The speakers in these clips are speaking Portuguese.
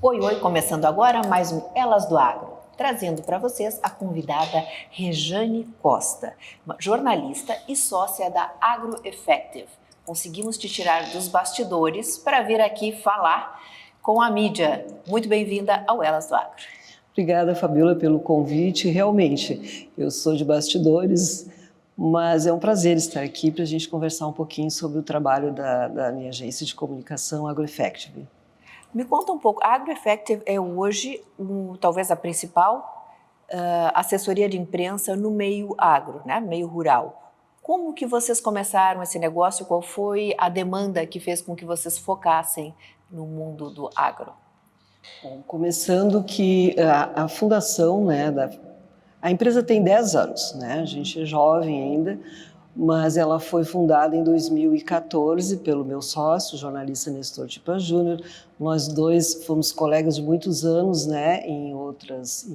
Oi, oi, começando agora mais um Elas do Agro, trazendo para vocês a convidada Rejane Costa, uma jornalista e sócia da AgroEffective. Conseguimos te tirar dos bastidores para vir aqui falar com a mídia. Muito bem-vinda ao Elas do Agro. Obrigada, Fabiola, pelo convite. Realmente, eu sou de bastidores, mas é um prazer estar aqui para a gente conversar um pouquinho sobre o trabalho da minha agência de comunicação AgroEffective. Me conta um pouco, a AgroEffective é hoje talvez a principal assessoria de imprensa no meio agro, né? Meio rural. Como que vocês começaram esse negócio? Qual foi a demanda que fez com que vocês focassem no mundo do agro? Bom, começando que a fundação, a empresa tem 10 anos, né? A gente é jovem ainda, mas ela foi fundada em 2014 pelo meu sócio, o jornalista Nestor Tipan Júnior. Nós dois fomos colegas de muitos anos, né, em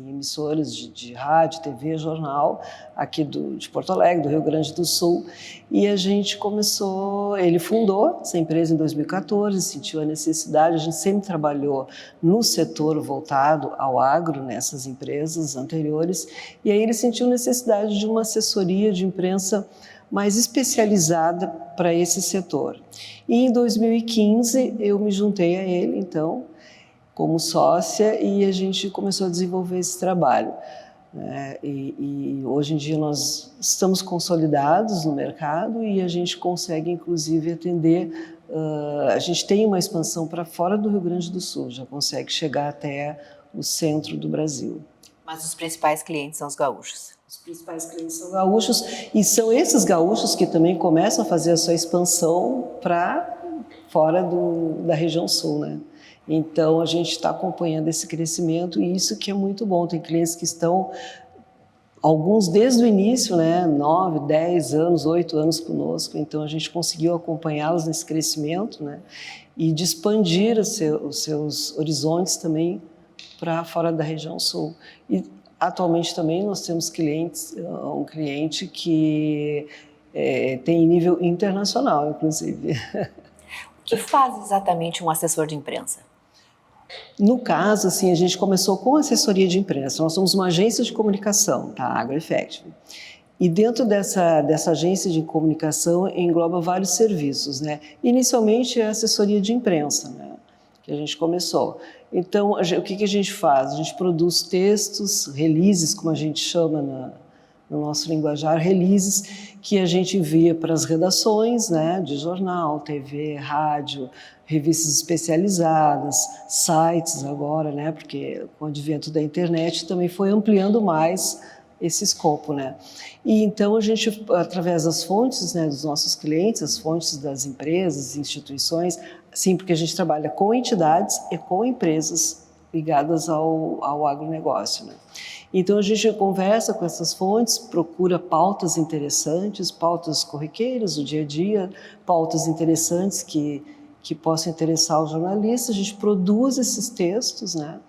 emissoras de rádio, TV, jornal, aqui de Porto Alegre, do Rio Grande do Sul. E a gente começou, ele fundou essa empresa em 2014, sentiu a necessidade, a gente sempre trabalhou no setor voltado ao agro, nessas empresas anteriores, e aí ele sentiu necessidade de uma assessoria de imprensa mais especializada para esse setor. E em 2015 eu me juntei a ele, então, como sócia, e a gente começou a desenvolver esse trabalho. E hoje em dia nós estamos consolidados no mercado e a gente consegue, inclusive, atender. A gente tem uma expansão para fora do Rio Grande do Sul, já consegue chegar até o centro do Brasil. Mas os principais clientes são os gaúchos. Os principais clientes são gaúchos e são esses gaúchos que também começam a fazer a sua expansão para fora da região sul, né? Então a gente está acompanhando esse crescimento e isso que é muito bom. Tem clientes que estão, alguns desde o início, né? 9, 10 anos, 8 anos conosco, então a gente conseguiu acompanhá-los nesse crescimento, né? E de expandir os seus horizontes também para fora da região sul. E atualmente também nós temos um cliente que tem nível internacional, inclusive. O que faz exatamente um assessor de imprensa? No caso, assim, a gente começou com assessoria de imprensa. Nós somos uma agência de comunicação, tá? AgroEffective. E dentro dessa agência de comunicação engloba vários serviços, né? Inicialmente é assessoria de imprensa, né? Que a gente começou. Então, o que a gente faz? A gente produz textos, releases, como a gente chama no nosso linguajar, releases que a gente envia para as redações, né, de jornal, TV, rádio, revistas especializadas, sites agora, né, porque com o advento da internet também foi ampliando mais esse escopo, né? E então a gente, através das fontes, né, dos nossos clientes, as fontes das empresas, instituições, sim, porque a gente trabalha com entidades e com empresas ligadas ao agronegócio, né? Então a gente conversa com essas fontes, procura pautas interessantes, pautas corriqueiras do dia a dia, pautas interessantes que possam interessar os jornalistas. A gente produz esses textos, né?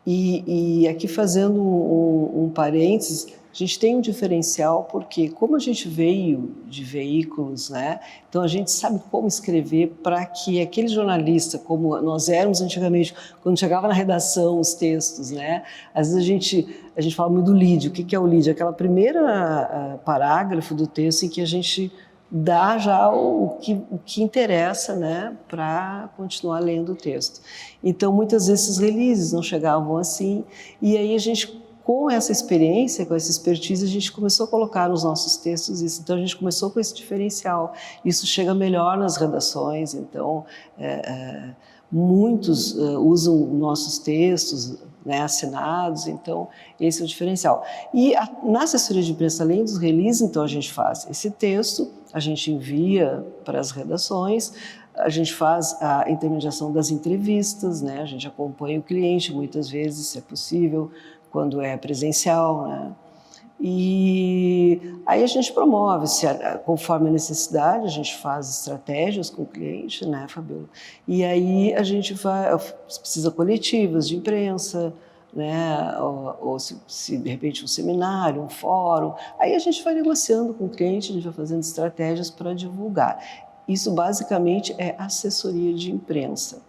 E aqui fazendo um parênteses, a gente tem um diferencial porque como a gente veio de veículos, né, então a gente sabe como escrever para que aquele jornalista, como nós éramos antigamente, quando chegava na redação os textos, né, às vezes a gente fala muito do lead. O que é o lead? Aquela primeira parágrafo do texto em que a gente dá já o que interessa, né, para continuar lendo o texto. Então, muitas vezes esses releases não chegavam assim, e aí a gente, com essa experiência, com essa expertise, a gente começou a colocar nos nossos textos isso. Então, a gente começou com esse diferencial. Isso chega melhor nas redações, então, muitos usam nossos textos, né, assinados, então esse é o diferencial. E na assessoria de imprensa, além dos releases, então a gente faz esse texto, a gente envia para as redações, a gente faz a intermediação das entrevistas, né, a gente acompanha o cliente muitas vezes, se é possível, quando é presencial, né? E aí a gente promove, conforme a necessidade, a gente faz estratégias com o cliente, né, Fabiola? E aí a gente precisa coletivas de imprensa, né, ou se de repente um seminário, um fórum, aí a gente vai negociando com o cliente, a gente vai fazendo estratégias para divulgar. Isso basicamente é assessoria de imprensa.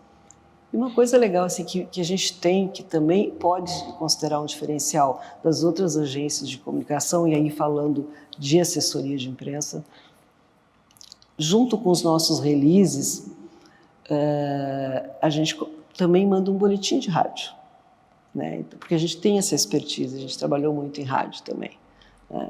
E uma coisa legal assim, que a gente tem, que também pode considerar um diferencial das outras agências de comunicação, e aí falando de assessoria de imprensa, junto com os nossos releases, a gente também manda um boletim de rádio, né? Porque a gente tem essa expertise, a gente trabalhou muito em rádio também, né?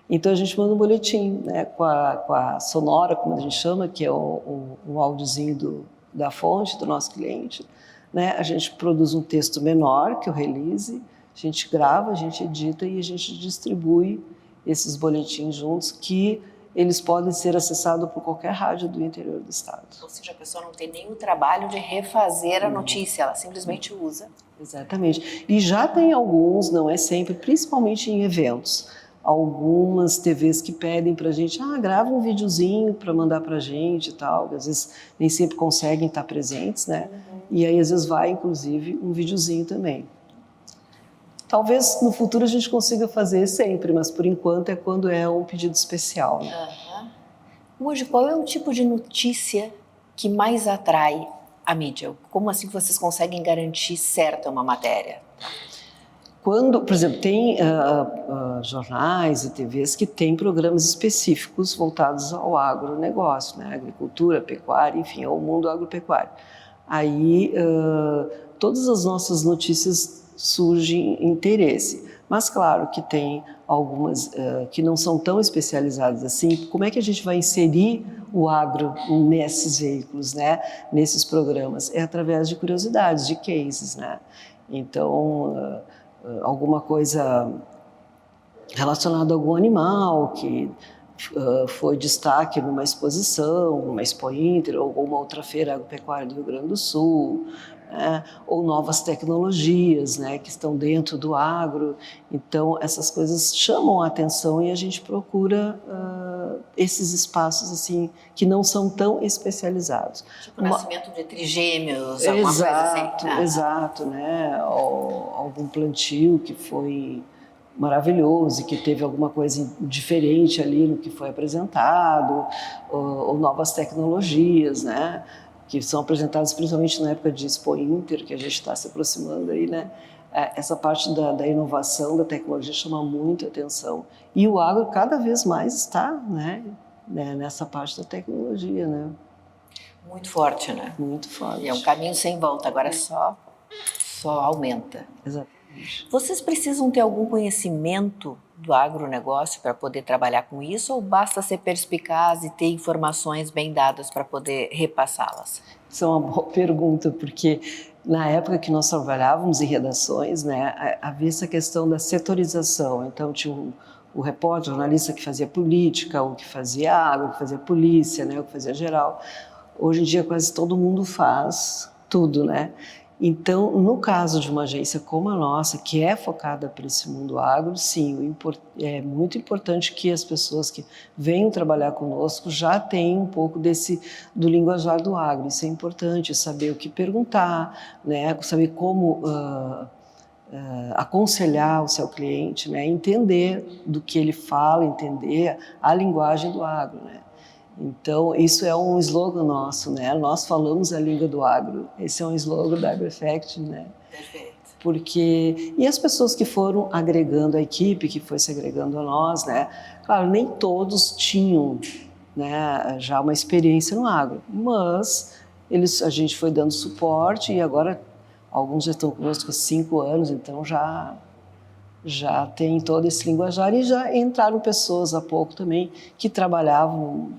Então a gente manda um boletim, né, com a sonora, como a gente chama, que é um áudiozinho da fonte do nosso cliente, né? A gente produz um texto menor, que é o release, a gente grava, a gente edita e a gente distribui esses boletins juntos, que eles podem ser acessados por qualquer rádio do interior do estado. Ou seja, a pessoa não tem nem o trabalho de refazer a notícia, ela simplesmente usa. Exatamente. E já tem alguns, não é sempre, principalmente em eventos, algumas TVs que pedem para a gente, grava um videozinho para mandar para a gente e tal, às vezes nem sempre conseguem estar presentes, né? E aí às vezes vai, inclusive, um videozinho também. Talvez no futuro a gente consiga fazer sempre, mas por enquanto é quando é um pedido especial, né? Hoje, qual é o tipo de notícia que mais atrai a mídia? Como assim que vocês conseguem garantir certa uma matéria? Quando, por exemplo, tem jornais e TVs que têm programas específicos voltados ao agronegócio, né? Agricultura, pecuária, enfim, ao mundo agropecuário. Aí todas as nossas notícias surgem interesse, mas claro que tem algumas que não são tão especializadas assim. Como é que a gente vai inserir o agro nesses veículos, né? Nesses programas? É através de curiosidades, de cases, né? Então, alguma coisa relacionada a algum animal que foi destaque numa exposição, numa Expo Inter ou uma outra feira agropecuária do Rio Grande do Sul, né? Ou novas tecnologias, né, que estão dentro do agro. Então, essas coisas chamam a atenção e a gente procura esses espaços assim que não são tão especializados. Tipo o nascimento de trigêmeos, alguma coisa assim. Exato, né? Ou algum plantio que foi maravilhoso e que teve alguma coisa diferente ali no que foi apresentado, ou novas tecnologias, né? Que são apresentadas principalmente na época de Expo Inter, que a gente está se aproximando aí, né? Essa parte da inovação, da tecnologia chama muita atenção. E o agro cada vez mais está, né, nessa parte da tecnologia, né? Muito forte, né? Muito forte. E é um caminho sem volta, agora só aumenta. Exatamente. Vocês precisam ter algum conhecimento do agronegócio para poder trabalhar com isso, ou basta ser perspicaz e ter informações bem dadas para poder repassá-las? Isso é uma boa pergunta, porque na época que nós trabalhávamos em redações, né, havia essa questão da setorização. Então tinha o repórter, o jornalista que fazia política, o que fazia agro, o que fazia polícia, né, o que fazia geral. Hoje em dia quase todo mundo faz tudo, né? Então, no caso de uma agência como a nossa, que é focada para esse mundo agro, sim, é muito importante que as pessoas que venham trabalhar conosco já tenham um pouco do linguajar do agro. Isso é importante, saber o que perguntar, né? Saber como aconselhar o seu cliente, né? Entender do que ele fala, entender a linguagem do agro, né? Então, isso é um slogan nosso, né? Nós falamos a língua do agro. Esse é um slogan da AgroEffect, né? Perfeito. Porque... E as pessoas que foram agregando a equipe, que foi se agregando a nós, né? Claro, nem todos tinham, né, já uma experiência no agro, mas a gente foi dando suporte e agora alguns já estão conosco há 5 anos, então já tem todo esse linguajar, e já entraram pessoas há pouco também que trabalhavam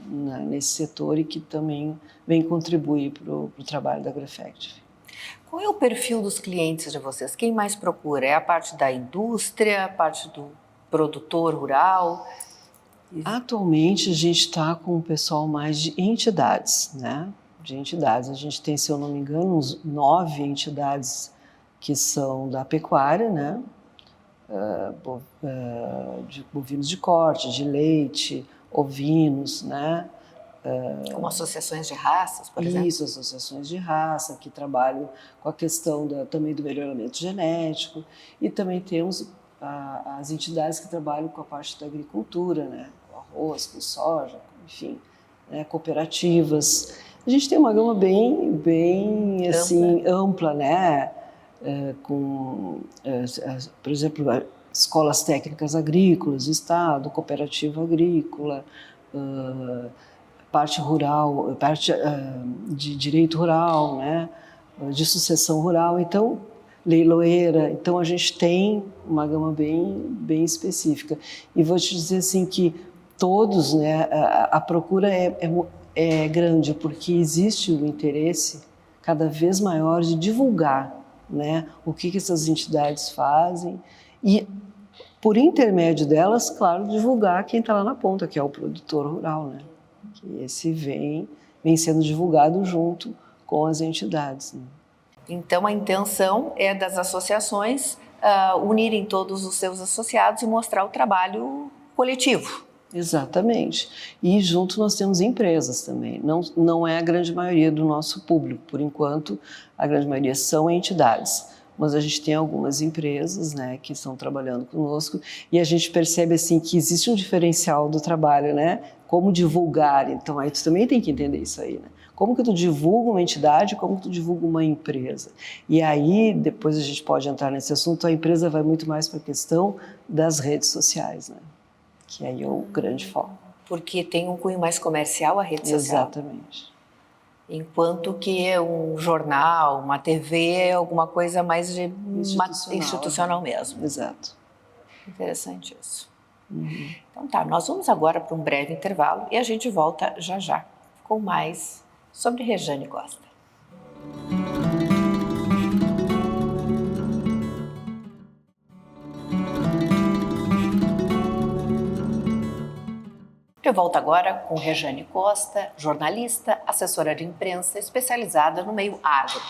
nesse setor e que também vêm contribuir para o trabalho da AgroEffect. Qual é o perfil dos clientes de vocês? Quem mais procura? É a parte da indústria, a parte do produtor rural? Atualmente a gente está com o pessoal mais de entidades, né? De entidades. A gente tem, se eu não me engano, uns 9 entidades que são da pecuária, né? De bovinos de corte, de leite, ovinos, né? Como associações de raças, por exemplo? Isso, associações de raça que trabalham com a questão também do melhoramento genético, e também temos as entidades que trabalham com a parte da agricultura, né? Com arroz, com soja, enfim, né? Cooperativas. A gente tem uma gama bem assim, ampla, né? Por exemplo, escolas técnicas agrícolas, Estado, cooperativa agrícola, parte rural, parte de direito rural, né? De sucessão rural, então leiloeira. Então a gente tem uma gama bem específica. E vou te dizer assim que todos, né? A procura é grande porque existe um interesse cada vez maior de divulgar, né? O que essas entidades fazem e por intermédio delas, claro, divulgar quem está lá na ponta, que é o produtor rural, né? Que esse vem sendo divulgado junto com as entidades. Né? Então, a intenção é das associações unirem todos os seus associados e mostrar o trabalho coletivo. Exatamente. E junto nós temos empresas também. Não é a grande maioria do nosso público, por enquanto, a grande maioria são entidades. Mas a gente tem algumas empresas, né, que estão trabalhando conosco e a gente percebe assim que existe um diferencial do trabalho, né? Como divulgar. Então aí tu também tem que entender isso aí, né? Como que tu divulga uma entidade, como que tu divulga uma empresa. E aí, depois a gente pode entrar nesse assunto, a empresa vai muito mais para a questão das redes sociais, né? Que aí é o grande foco. Porque tem um cunho mais comercial a rede social. Exatamente. Enquanto que um jornal, uma TV é alguma coisa mais institucional mesmo. Exato. Interessante isso. Uhum. Então tá, nós vamos agora para um breve intervalo e a gente volta já com mais sobre Rejane Costa. De volta agora com Rejane Costa, jornalista, assessora de imprensa especializada no meio agro.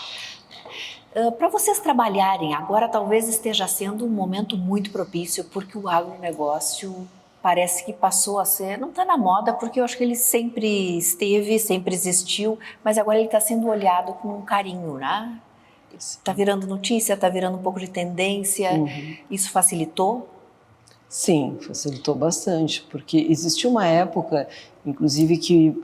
Para vocês trabalharem agora, talvez esteja sendo um momento muito propício, porque o agronegócio parece que passou a ser, não está na moda, porque eu acho que ele sempre esteve, sempre existiu, mas agora ele está sendo olhado com um carinho, né? Está virando notícia, está virando um pouco de tendência. Uhum. Isso facilitou? Sim, facilitou bastante, porque existiu uma época, inclusive, que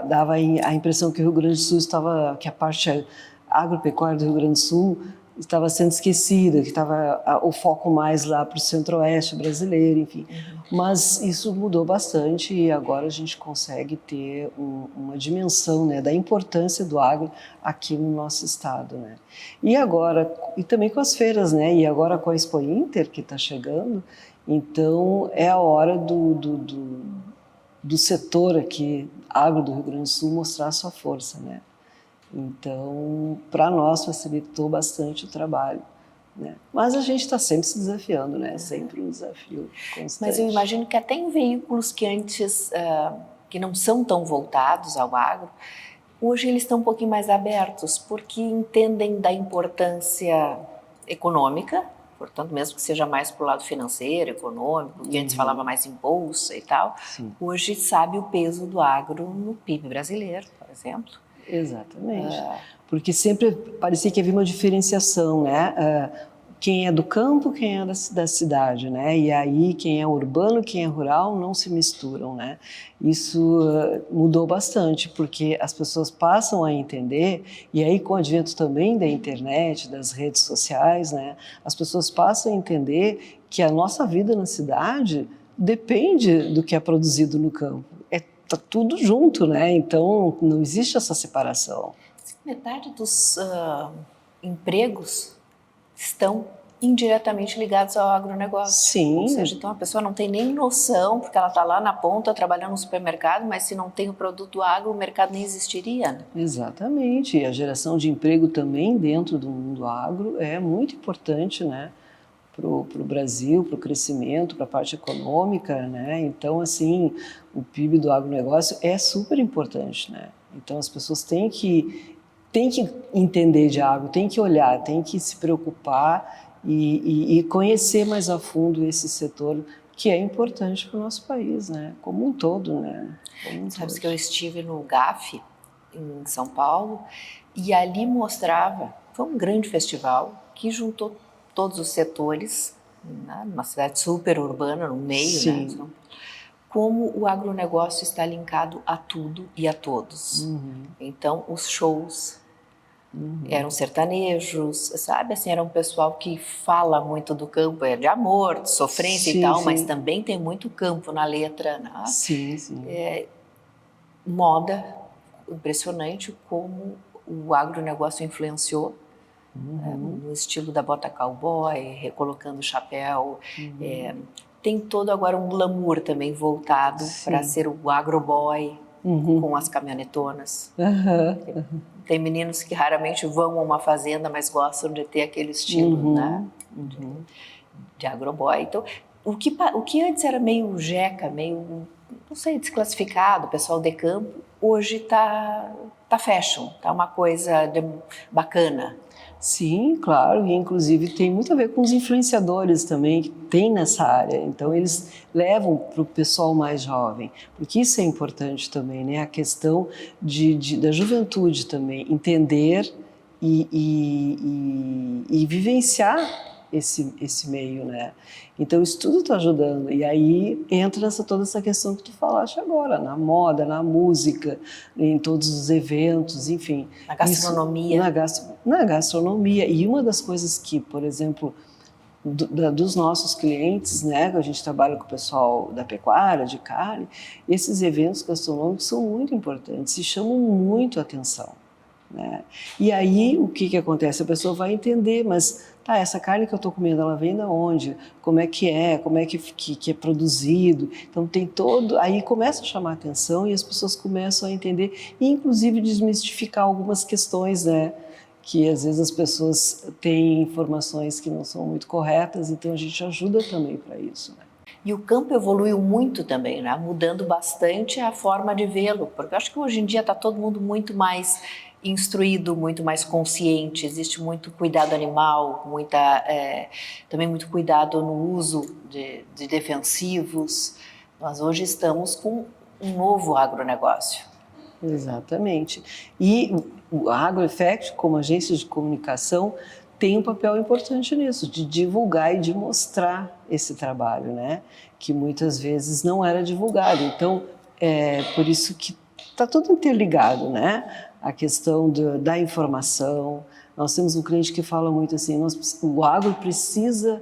dava a impressão que o Rio Grande do Sul estava, que a parte agropecuária do Rio Grande do Sul estava sendo esquecida, que estava o foco mais lá para o centro-oeste brasileiro, enfim. Uhum. Mas isso mudou bastante e agora a gente consegue ter uma dimensão, né, da importância do agro aqui no nosso estado, né. E agora, e também com as feiras, né, e agora com a Expo Inter que está chegando, então é a hora do setor aqui, agro do Rio Grande do Sul, mostrar a sua força, né. Então, para nós facilitou bastante o trabalho, né? Mas a gente está sempre se desafiando, né? Sempre um desafio constante. Mas eu imagino que até em veículos que antes, que não são tão voltados ao agro, hoje eles estão um pouquinho mais abertos, porque entendem da importância econômica, portanto, mesmo que seja mais para o lado financeiro, econômico, que antes falava mais em bolsa e tal, sim, hoje sabe o peso do agro no PIB brasileiro, por exemplo. Exatamente, porque sempre parecia que havia uma diferenciação, né? Quem é do campo, quem é da cidade, né? E aí quem é urbano, quem é rural não se misturam, né? Isso mudou bastante, porque as pessoas passam a entender, e aí com o advento também da internet, das redes sociais, né? As pessoas passam a entender que a nossa vida na cidade depende do que é produzido no campo. Tá tudo junto, né? Então não existe essa separação. Metade dos empregos estão indiretamente ligados ao agronegócio. Sim. Ou seja, então a pessoa não tem nem noção, porque ela está lá na ponta trabalhando no supermercado, mas se não tem o produto agro, o mercado nem existiria. Né? Exatamente. E a geração de emprego também dentro do mundo agro é muito importante, né? Para o Brasil, para o crescimento, para a parte econômica, né? Então, assim, o PIB do agronegócio é super importante, né? Então, as pessoas têm que entender de agro, têm que olhar, têm que se preocupar e conhecer mais a fundo esse setor que é importante para o nosso país, né? Como um todo, né? Sabe que eu estive no GAF, em São Paulo, e ali mostrava, foi um grande festival que juntou todos os setores, né, numa cidade super urbana, no meio, né, como o agronegócio está linkado a tudo e a todos. Então, os shows eram sertanejos, sabe? Assim, era um pessoal que fala muito do campo, de amor, de sofrência e tal, mas também tem muito campo na letra, né? Sim, sim. Moda, impressionante como o agronegócio influenciou no estilo da bota cowboy, recolocando o chapéu. Tem todo agora um glamour também voltado para ser o agroboy, com as caminhonetonas. Tem meninos que raramente vão a uma fazenda, mas gostam de ter aquele estilo, né? De agroboy. Então, o que antes era meio jeca, meio, não sei, desclassificado, pessoal de campo, hoje tá fashion, tá uma coisa bacana. Sim, claro, e inclusive tem muito a ver com os influenciadores também que tem nessa área, então eles levam para o pessoal mais jovem, porque isso é importante também, né? A questão da juventude também, entender e vivenciar esse meio, né? Então isso tudo está ajudando, e aí entra toda essa questão que tu falaste agora, na moda, na música, em todos os eventos, enfim. Na gastronomia. Na gastronomia, e uma das coisas que, por exemplo, dos nossos clientes, né, que a gente trabalha com o pessoal da pecuária, de carne, esses eventos gastronômicos são muito importantes e chamam muito a atenção, né? E aí o que acontece? A pessoa vai entender, mas tá, essa carne que eu estou comendo, ela vem de onde? Como é que é produzido? Então tem todo, aí começa a chamar a atenção e as pessoas começam a entender e inclusive desmistificar algumas questões, né? Que às vezes as pessoas têm informações que não são muito corretas, então a gente ajuda também para isso, né? E o campo evoluiu muito também, né? Mudando bastante a forma de vê-lo, porque eu acho que hoje em dia está todo mundo muito mais instruído, muito mais consciente, existe muito cuidado animal, também muito cuidado no uso de defensivos. Nós hoje estamos com um novo agronegócio. Exatamente. E o AgroEffect, como agência de comunicação, tem um papel importante nisso, de divulgar e de mostrar esse trabalho, né? Que muitas vezes não era divulgado. Então, é por isso que está tudo interligado, né? A questão da informação. Nós temos um cliente que fala muito assim, o agro precisa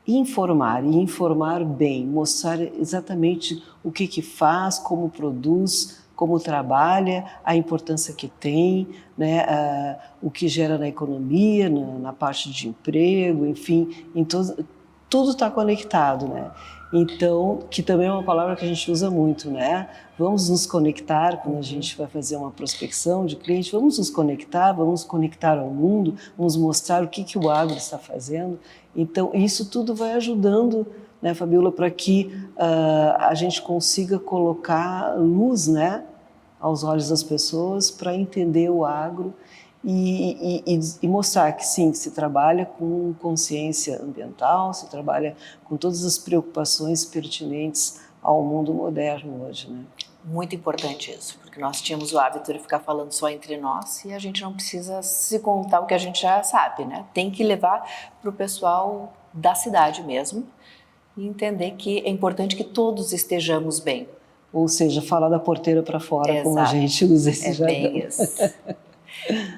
informar, e informar bem, mostrar exatamente o que faz, como produz, como trabalha, a importância que tem, né, o que gera na economia, na parte de emprego, enfim, tudo está conectado, né? Então, que também é uma palavra que a gente usa muito, né? Vamos nos conectar quando a gente vai fazer uma prospecção de cliente, vamos nos conectar ao mundo, vamos mostrar o que o agro está fazendo. Então, isso tudo vai ajudando, né, Fabiola, para que a gente consiga colocar luz, né, aos olhos das pessoas para entender o agro e mostrar que sim, que se trabalha com consciência ambiental, se trabalha com todas as preocupações pertinentes ao mundo moderno hoje, né? Muito importante isso, porque nós tínhamos o hábito de ficar falando só entre nós e a gente não precisa se contar o que a gente já sabe, né? Tem que levar para o pessoal da cidade mesmo e entender que é importante que todos estejamos bem. Ou seja, falar da porteira para fora, Exato. Como a gente usa esse jargão. Bem isso.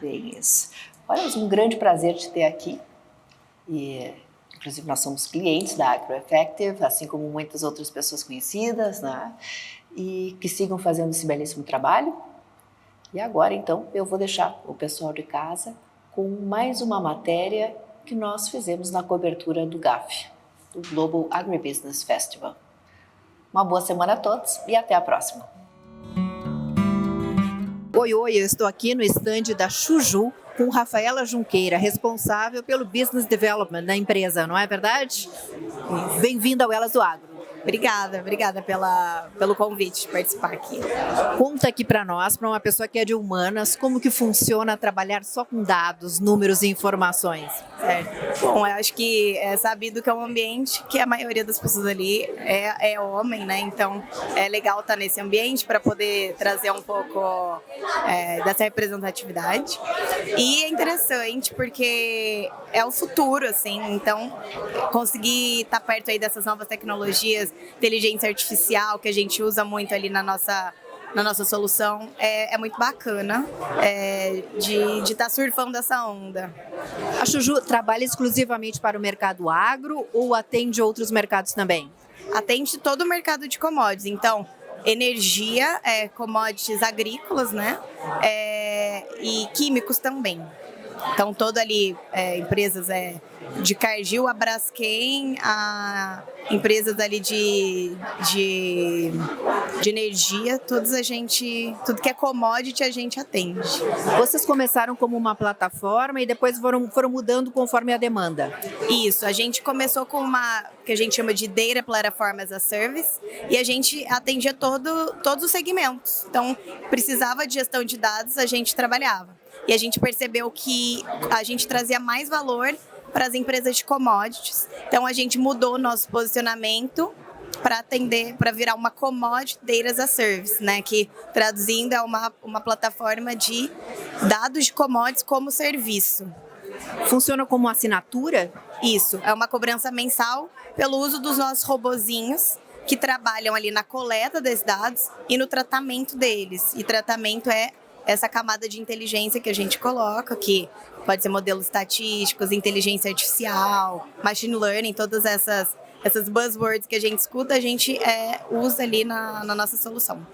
Bem isso. Olha, é um grande prazer te ter aqui. E, inclusive, nós somos clientes da AgroEffective, assim como muitas outras pessoas conhecidas, né? E que sigam fazendo esse belíssimo trabalho. E agora, então, eu vou deixar o pessoal de casa com mais uma matéria que nós fizemos na cobertura do GAF, do Global Agribusiness Festival. Uma boa semana a todos e até a próxima. Oi, eu estou aqui no estande da Chuju com Rafaela Junqueira, responsável pelo Business Development da empresa, não é verdade? Bem-vinda ao Elas do Agro. Obrigada pelo convite de participar aqui. Conta aqui para nós, para uma pessoa que é de humanas, como que funciona trabalhar só com dados, números e informações. Certo. Bom, eu acho que é sabido que é um ambiente que a maioria das pessoas ali é homem, né? Então é legal estar nesse ambiente para poder trazer um pouco dessa representatividade. E é interessante porque é o futuro, assim. Então conseguir estar perto aí dessas novas tecnologias inteligência artificial, que a gente usa muito ali na nossa solução, é muito bacana de estar surfando essa onda. A Chuju trabalha exclusivamente para o mercado agro ou atende outros mercados também? Atende todo o mercado de commodities, então energia, commodities agrícolas, né? E químicos também. Então, todo ali, empresas de Cargill, a Braskem, a empresas ali de energia, tudo que é commodity a gente atende. Vocês começaram como uma plataforma e depois foram mudando conforme a demanda? Isso, a gente começou com uma que a gente chama de Data Platform as a Service e a gente atendia todos os segmentos. Então, precisava de gestão de dados, a gente trabalhava. E a gente percebeu que a gente trazia mais valor para as empresas de commodities. Então, a gente mudou o nosso posicionamento para virar uma Commodity Data as a Service, né? Que, traduzindo, é uma plataforma de dados de commodities como serviço. Funciona como assinatura? Isso, é uma cobrança mensal pelo uso dos nossos robozinhos que trabalham ali na coleta desses dados e no tratamento deles. E tratamento é essa camada de inteligência que a gente coloca, que pode ser modelos estatísticos, inteligência artificial, machine learning, todas essas buzzwords que a gente escuta, a gente usa ali na nossa solução.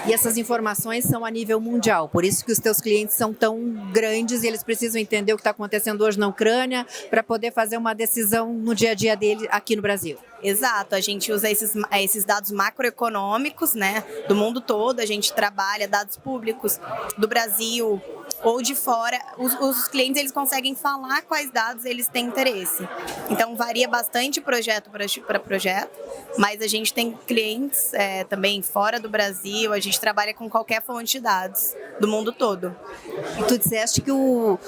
E essas informações são a nível mundial, por isso que os teus clientes são tão grandes e eles precisam entender o que está acontecendo hoje na Ucrânia para poder fazer uma decisão no dia a dia dele aqui no Brasil. Exato, a gente usa esses dados macroeconômicos, né, do mundo todo, a gente trabalha dados públicos do Brasil ou de fora. Os clientes eles conseguem falar quais dados eles têm interesse. Então varia bastante projeto para projeto, mas a gente tem clientes também fora do Brasil, a gente trabalha com qualquer fonte de dados do mundo todo. E tu disseste que o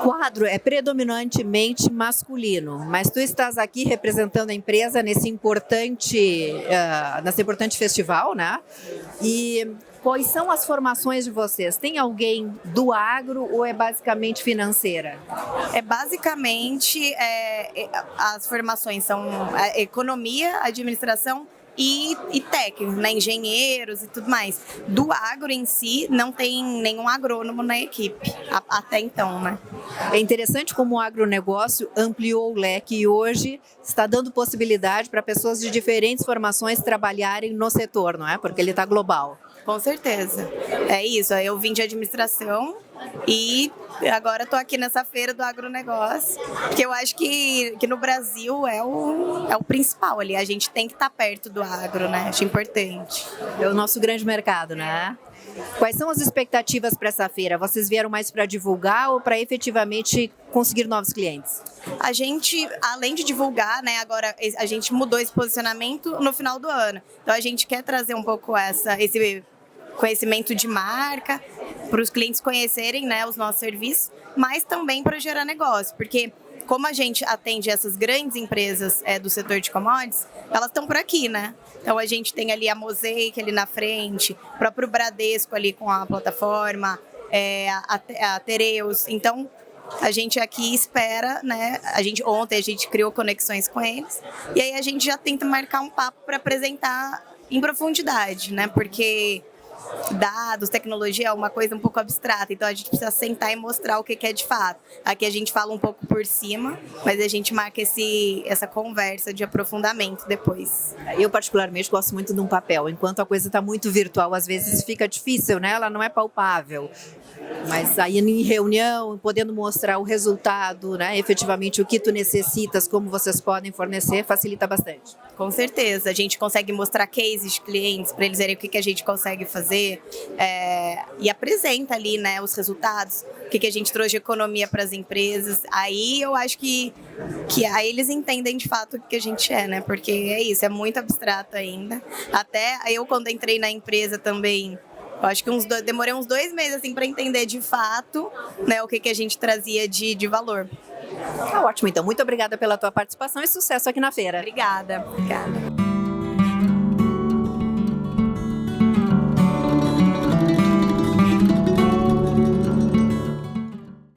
quadro é predominantemente masculino, mas tu estás aqui representando a empresa nesse importante festival, né? E quais são as formações de vocês? Tem alguém do agro ou é basicamente financeira? Basicamente, as formações são economia, administração e técnico, né? Engenheiros e tudo mais. Do agro em si, não tem nenhum agrônomo na equipe, até então, né? É interessante como o agronegócio ampliou o leque e hoje está dando possibilidade para pessoas de diferentes formações trabalharem no setor, não é? Porque ele está global. Com certeza. É isso, eu vim de administração e agora estou aqui nessa feira do agronegócio, porque eu acho que no Brasil é o principal ali, a gente tem que estar perto do agro, né? Acho importante. É o nosso grande mercado, né? Quais são as expectativas para essa feira? Vocês vieram mais para divulgar ou para efetivamente conseguir novos clientes? A gente, além de divulgar, né, agora a gente mudou esse posicionamento no final do ano. Então a gente quer trazer um pouco esse conhecimento de marca para os clientes conhecerem, né, os nossos serviços, mas também para gerar negócio, porque como a gente atende essas grandes empresas do setor de commodities, elas estão por aqui, né? Então a gente tem ali a Mosaic ali na frente, o próprio Bradesco ali com a plataforma, a Tereus. Então a gente aqui espera, né? Ontem a gente criou conexões com eles e aí a gente já tenta marcar um papo para apresentar em profundidade, né? Porque dados, tecnologia é uma coisa um pouco abstrata, então a gente precisa sentar e mostrar o que é de fato. Aqui a gente fala um pouco por cima, mas a gente marca essa conversa de aprofundamento depois. Eu particularmente gosto muito de um papel, enquanto a coisa está muito virtual, às vezes fica difícil, né? Ela não é palpável. Mas aí em reunião, podendo mostrar o resultado, né? Efetivamente o que tu necessitas, como vocês podem fornecer, facilita bastante. Com certeza, a gente consegue mostrar cases de clientes para eles verem o que a gente consegue fazer e apresenta ali, né, os resultados, o que a gente trouxe de economia para as empresas. Aí eu acho que aí eles entendem de fato o que a gente é, né? Porque é isso, é muito abstrato ainda. Até eu, quando entrei na empresa também, eu acho que demorei uns 2 meses assim, para entender de fato, né, o que a gente trazia de valor. Ótimo, então. Muito obrigada pela tua participação e sucesso aqui na feira. Obrigada.